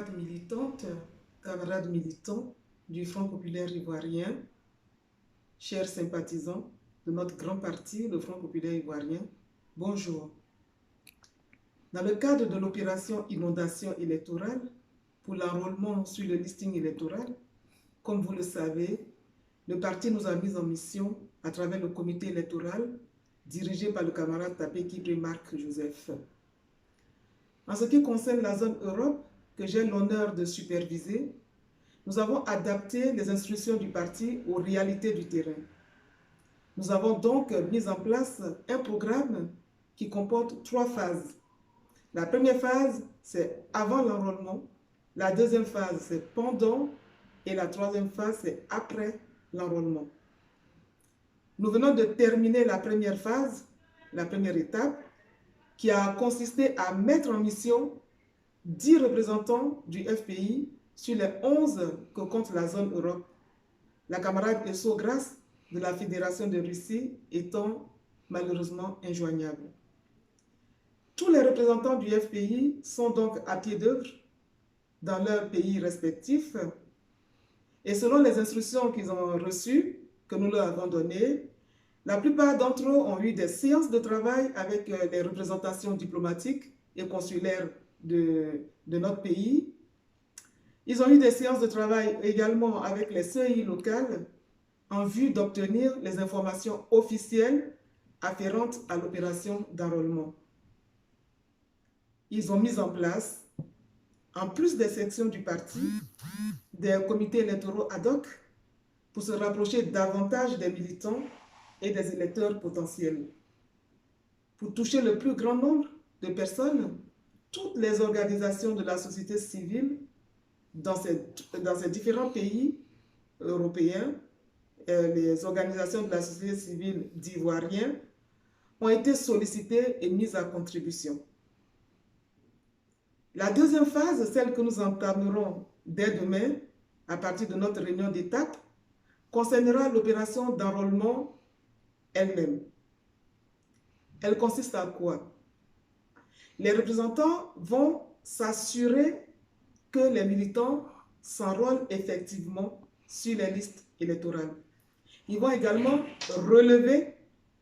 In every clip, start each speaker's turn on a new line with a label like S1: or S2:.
S1: camarades militantes, camarades militants du Front populaire ivoirien, chers sympathisants de notre grand parti, le Front populaire ivoirien, bonjour. Dans le cadre de l'opération inondation électorale pour l'enrôlement sur le listing électoral, comme vous le savez, le parti nous a mis en mission à travers le comité électoral dirigé par le camarade Tapé Kipré Marc Joseph. En ce qui concerne la zone Europe, que j'ai l'honneur de superviser, nous avons adapté les instructions du parti aux réalités du terrain. Nous avons donc mis en place un programme qui comporte 3 phases. La première phase, c'est avant l'enrôlement. La deuxième phase, c'est pendant. Et la troisième phase, c'est après l'enrôlement. Nous venons de terminer la première phase, la première étape, qui a consisté à mettre en mission 10 représentants du FPI sur les 11 que compte la zone Europe. La camarade Esso Grasse de la Fédération de Russie étant malheureusement injoignable. Tous les représentants du FPI sont donc à pied d'œuvre dans leurs pays respectifs et selon les instructions qu'ils ont reçues, que nous leur avons données, la plupart d'entre eux ont eu des séances de travail avec les représentations diplomatiques et consulaires de notre pays. Ils ont eu des séances de travail également avec les CEI locales en vue d'obtenir les informations officielles afférentes à l'opération d'enrôlement. Ils ont mis en place, en plus des sections du parti, des comités électoraux ad hoc pour se rapprocher davantage des militants et des électeurs potentiels. Pour toucher le plus grand nombre de personnes, toutes les organisations de la société civile dans ces différents pays européens, les organisations de la société civile d'ivoiriens, ont été sollicitées et mises à contribution. La deuxième phase, celle que nous entamerons dès demain, à partir de notre réunion d'étape, concernera l'opération d'enrôlement elle-même. Elle consiste à quoi? Les représentants vont s'assurer que les militants s'enrôlent effectivement sur les listes électorales. Ils vont également relever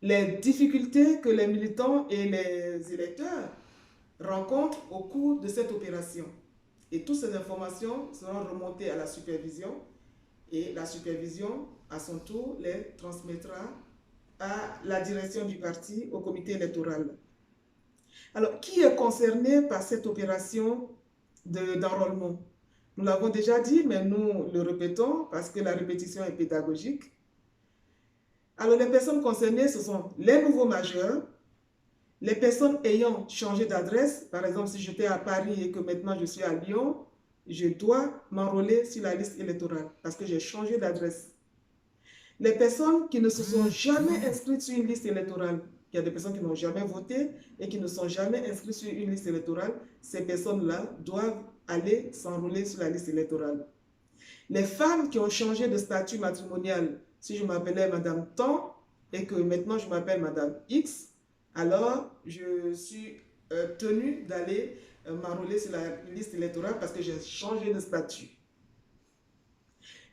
S1: les difficultés que les militants et les électeurs rencontrent au cours de cette opération. Et toutes ces informations seront remontées à la supervision et la supervision, à son tour, les transmettra à la direction du parti, au comité électoral. Alors, qui est concerné par cette opération d'enrôlement? Nous l'avons déjà dit, mais nous le répétons parce que la répétition est pédagogique. Alors, les personnes concernées, ce sont les nouveaux majeurs, les personnes ayant changé d'adresse. Par exemple, si j'étais à Paris et que maintenant je suis à Lyon, je dois m'enrôler sur la liste électorale parce que j'ai changé d'adresse. Les personnes qui ne se sont jamais inscrites sur une liste électorale, il y a des personnes qui n'ont jamais voté et qui ne sont jamais inscrites sur une liste électorale, ces personnes-là doivent aller s'enrôler sur la liste électorale. Les femmes qui ont changé de statut matrimonial, si je m'appelais Madame Tan et que maintenant je m'appelle Madame X, alors je suis tenue d'aller m'enrôler sur la liste électorale parce que j'ai changé de statut.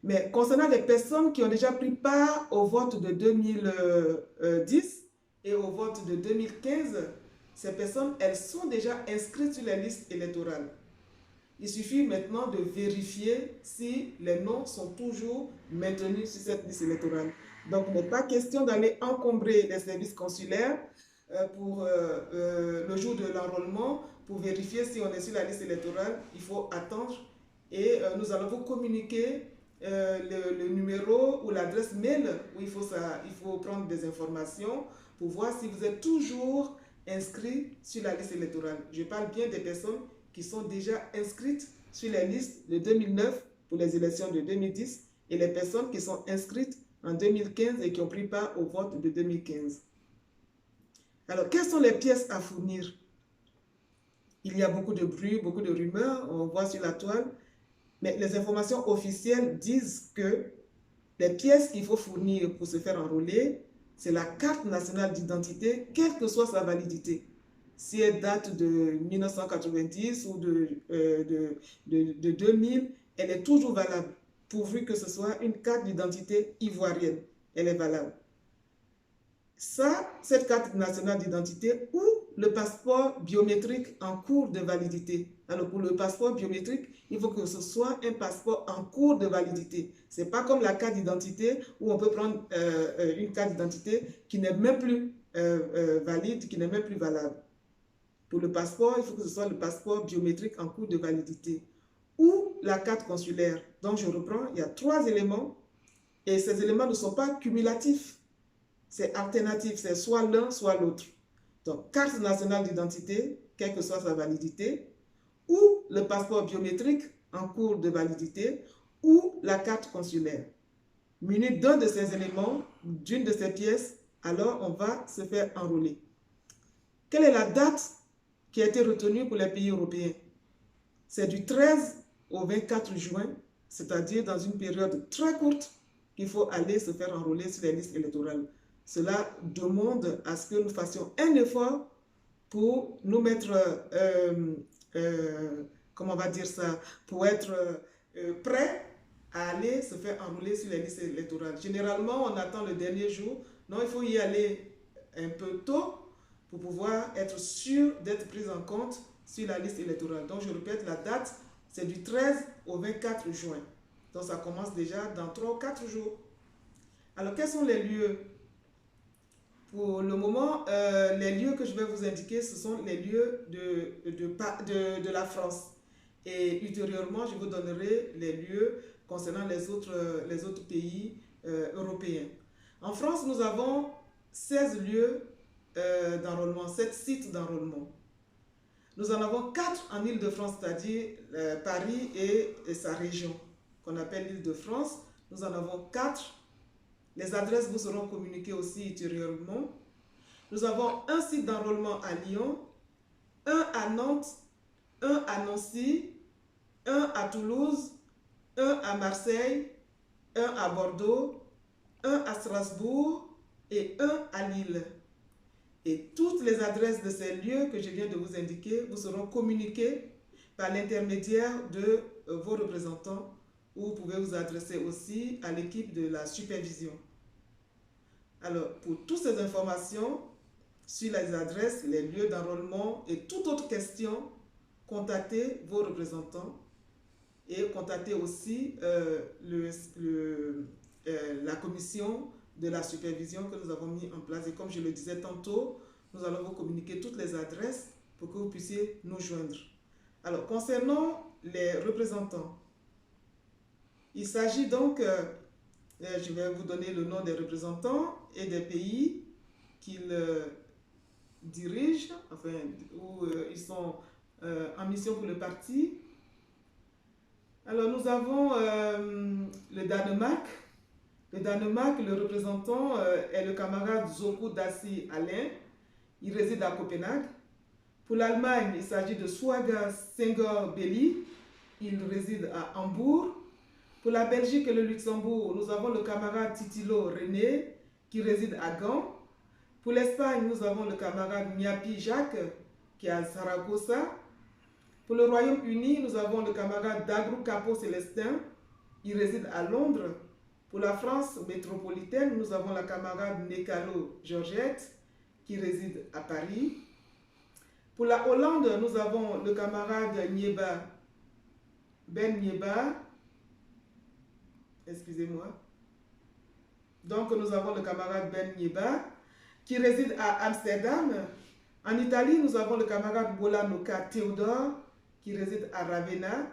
S1: Mais concernant les personnes qui ont déjà pris part au vote de 2010 et au vote de 2015, ces personnes, elles sont déjà inscrites sur la liste électorale. Il suffit maintenant de vérifier si les noms sont toujours maintenus sur cette liste électorale. Donc, il n'est pas question d'aller encombrer les services consulaires pour le jour de l'enrôlement pour vérifier si on est sur la liste électorale. Il faut attendre et nous allons vous communiquer le numéro ou l'adresse mail où il faut prendre des informations pour voir si vous êtes toujours inscrit sur la liste électorale. Je parle bien des personnes qui sont déjà inscrites sur les listes de 2009 pour les élections de 2010 et les personnes qui sont inscrites en 2015 et qui ont pris part au vote de 2015. Alors, quelles sont les pièces à fournir? Il y a beaucoup de bruit, beaucoup de rumeurs, on voit sur la toile. Mais les informations officielles disent que les pièces qu'il faut fournir pour se faire enrôler, c'est la carte nationale d'identité, quelle que soit sa validité. si elle date de 1990 ou de 2000, elle est toujours valable, pourvu que ce soit une carte d'identité ivoirienne. Elle est valable. Ça, cette carte nationale d'identité ou le passeport biométrique en cours de validité. Alors, pour le passeport biométrique, il faut que ce soit un passeport en cours de validité. Ce n'est pas comme la carte d'identité où on peut prendre une carte d'identité qui n'est même plus valide, qui n'est même plus valable. Pour le passeport, il faut que ce soit le passeport biométrique en cours de validité ou la carte consulaire. Donc, je reprends, il y a 3 éléments et ces éléments ne sont pas cumulatifs. C'est alternatif, c'est soit l'un, soit l'autre. Donc, carte nationale d'identité, quelle que soit sa validité, ou le passeport biométrique en cours de validité, ou la carte consulaire. Muni d'un de ces éléments, d'une de ces pièces, alors on va se faire enrôler. Quelle est la date qui a été retenue pour les pays européens? C'est du 13 au 24 juin, c'est-à-dire dans une période très courte qu'il faut aller se faire enrôler sur les listes électorales. Cela demande à ce que nous fassions un effort pour nous mettre, comment on va dire ça, pour être prêts à aller se faire enrôler sur les listes électorales. Généralement, on attend le dernier jour. Non, il faut y aller un peu tôt pour pouvoir être sûr d'être pris en compte sur la liste électorale. Donc, je répète, la date, c'est du 13 au 24 juin. Donc, ça commence déjà dans 3 ou 4 jours. Alors, quels sont les lieux? Pour le moment, les lieux que je vais vous indiquer, ce sont les lieux de la France. Et ultérieurement, je vous donnerai les lieux concernant les autres pays européens. En France, nous avons 16 lieux d'enrôlement, 7 sites d'enrôlement. Nous en avons 4 en Île-de-France, c'est-à-dire Paris et sa région, qu'on appelle l'Île-de-France. Nous en avons 4. Les adresses vous seront communiquées aussi ultérieurement. Nous avons un site d'enrôlement à Lyon, un à Nantes, un à Nancy, un à Toulouse, un à Marseille, un à Bordeaux, un à Strasbourg et un à Lille. Et toutes les adresses de ces lieux que je viens de vous indiquer vous seront communiquées par l'intermédiaire de vos représentants, ou vous pouvez vous adresser aussi à l'équipe de la supervision. Alors, pour toutes ces informations sur les adresses, les lieux d'enrôlement et toute autre question, contactez vos représentants et contactez aussi la commission de la supervision que nous avons mis en place. Et comme je le disais tantôt, nous allons vous communiquer toutes les adresses pour que vous puissiez nous joindre. Alors, concernant les représentants, il s'agit donc, je vais vous donner le nom des représentants et des pays qu'ils dirigent, enfin, où ils sont en mission pour le parti. Alors, nous avons le Danemark. Le Danemark, le représentant est le camarade Zoku Dassi Alain. Il réside à Copenhague. Pour l'Allemagne, il s'agit de Swaga Senghor Belli. Il réside à Hambourg. Pour la Belgique et le Luxembourg, nous avons le camarade Titilo René qui réside à Gand. Pour l'Espagne, nous avons le camarade Miapi Jacques qui est à Saragossa. Pour le Royaume-Uni, nous avons le camarade Dagrou Capo Célestin. Il réside à Londres. Pour la France métropolitaine, nous avons la camarade Nekalo Georgette qui réside à Paris. Pour la Hollande, nous avons le camarade Nieba Ben Nieba. Excusez-moi. Donc, nous avons le camarade Ben Nieba qui réside à Amsterdam. En Italie, nous avons le camarade Bolanoka Théodore qui réside à Ravenna.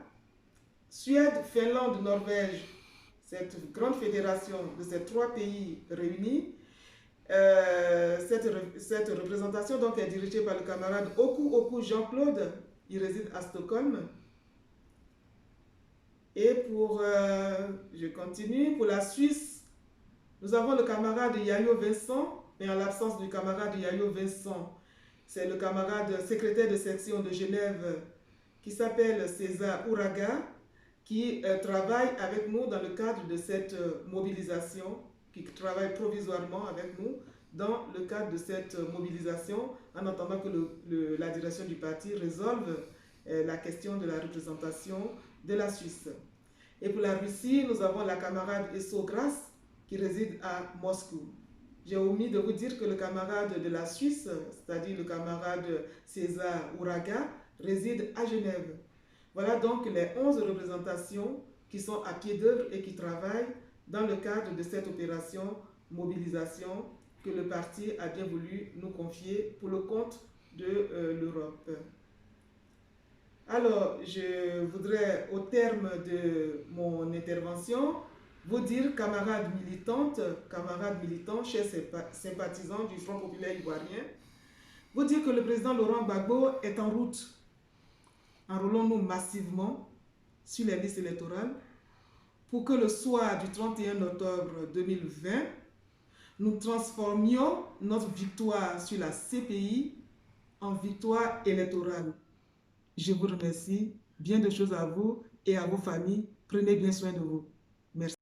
S1: Suède, Finlande, Norvège, cette grande fédération de ces 3 pays réunis. Cette représentation donc est dirigée par le camarade Oku Jean-Claude. Il réside à Stockholm. Et je continue, pour la Suisse, nous avons le camarade Yayo Vincent, mais en l'absence du camarade Yayo Vincent, c'est le camarade secrétaire de section de Genève qui s'appelle César Ouraga, qui travaille avec nous dans le cadre de cette mobilisation, qui travaille provisoirement avec nous dans le cadre de cette mobilisation, en attendant que la direction du parti résolve la question de la représentation de la Suisse. Et pour la Russie, nous avons la camarade Esso Grass qui réside à Moscou. J'ai omis de vous dire que le camarade de la Suisse, c'est-à-dire le camarade César Ouraga, réside à Genève. Voilà donc les 11 représentations qui sont à pied d'œuvre et qui travaillent dans le cadre de cette opération mobilisation que le parti a bien voulu nous confier pour le compte de l'Europe. Alors, je voudrais, au terme de mon intervention, vous dire, camarades militants, chers sympathisants du Front populaire ivoirien, vous dire que le président Laurent Gbagbo est en route. Enrôlons-nous massivement sur les listes électorales pour que le soir du 31 octobre 2020, nous transformions notre victoire sur la CPI en victoire électorale. Je vous remercie. Bien de choses à vous et à vos familles. Prenez bien soin de vous. Merci.